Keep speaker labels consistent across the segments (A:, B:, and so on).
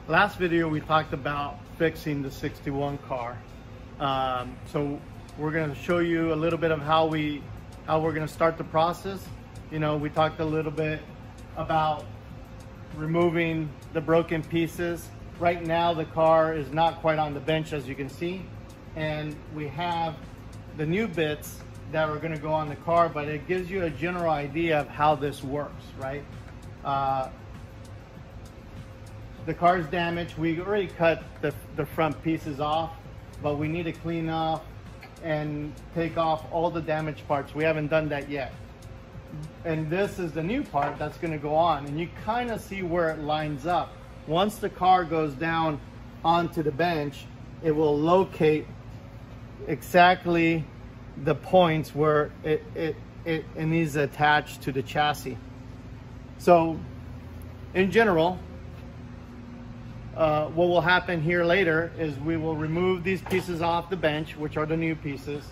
A: Last video we talked about fixing the 61 car. So we're going to show you a little bit of how we're going to start the process. You know, we talked a little bit about removing the broken pieces. Right now the car is not quite on the bench, as you can see, and we have the new bits that are going to go on the car, but it gives you a general idea of how this works, right? The car's damaged. We already cut the front pieces off, but we need to clean off and take off all the damaged parts. We haven't done that yet. And this is the new part that's going to go on, and you kind of see where it lines up. Once the car goes down onto the bench, it will locate exactly the points where it needs attached to the chassis. So in general, what will happen here later is we will remove these pieces off the bench, which are the new pieces.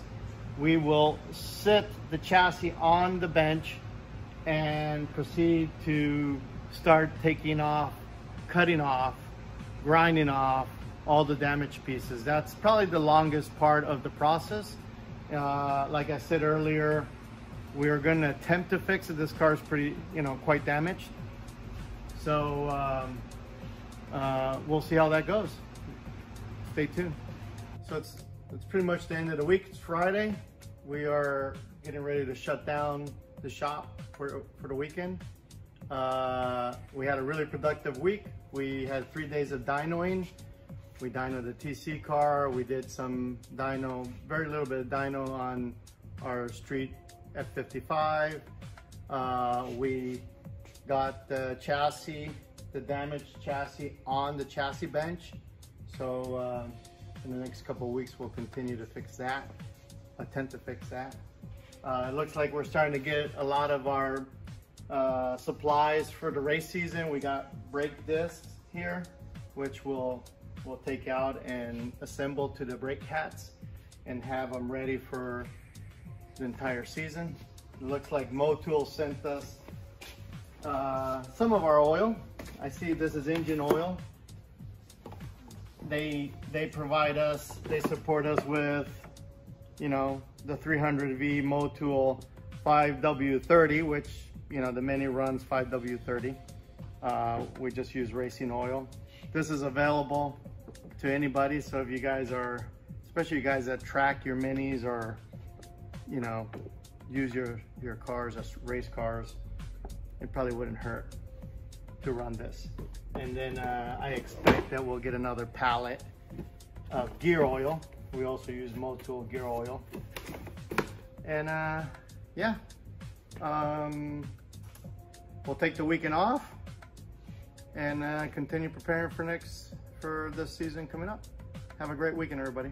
A: We will sit the chassis on the bench and proceed to start taking off, cutting off, grinding off all the damaged pieces. That's probably the longest part of the process. Like I said earlier, we are going to attempt to fix it. This car is pretty, quite damaged. So we'll see how that goes. Stay tuned. So it's pretty much the end of the week. It's Friday. We are getting ready to shut down the shop for the weekend. We had a really productive week. We had 3 days of dynoing. We dynoed the TC car. We did some dyno, very little bit of dyno on our street F55. We got the chassis, the damaged chassis, on the chassis bench. So in the next couple of weeks, we'll continue to fix that, attempt to fix that. It looks like we're starting to get a lot of our supplies for the race season. We got brake discs here, which we'll take out and assemble to the brake cats and have them ready for the entire season. It looks like Motul sent us some of our oil. I see this is engine oil. They provide us, they support us with, the 300V Motul 5W30, which, the Mini runs 5W30. We just use racing oil. This is available to anybody. So if you guys are, especially you guys that track your Minis or, use your cars as race cars, it probably wouldn't hurt to run this. And then I expect that we'll get another pallet of gear oil. We also use Motul gear oil. And yeah, we'll take the weekend off and continue preparing for this season coming up. Have a great weekend, everybody.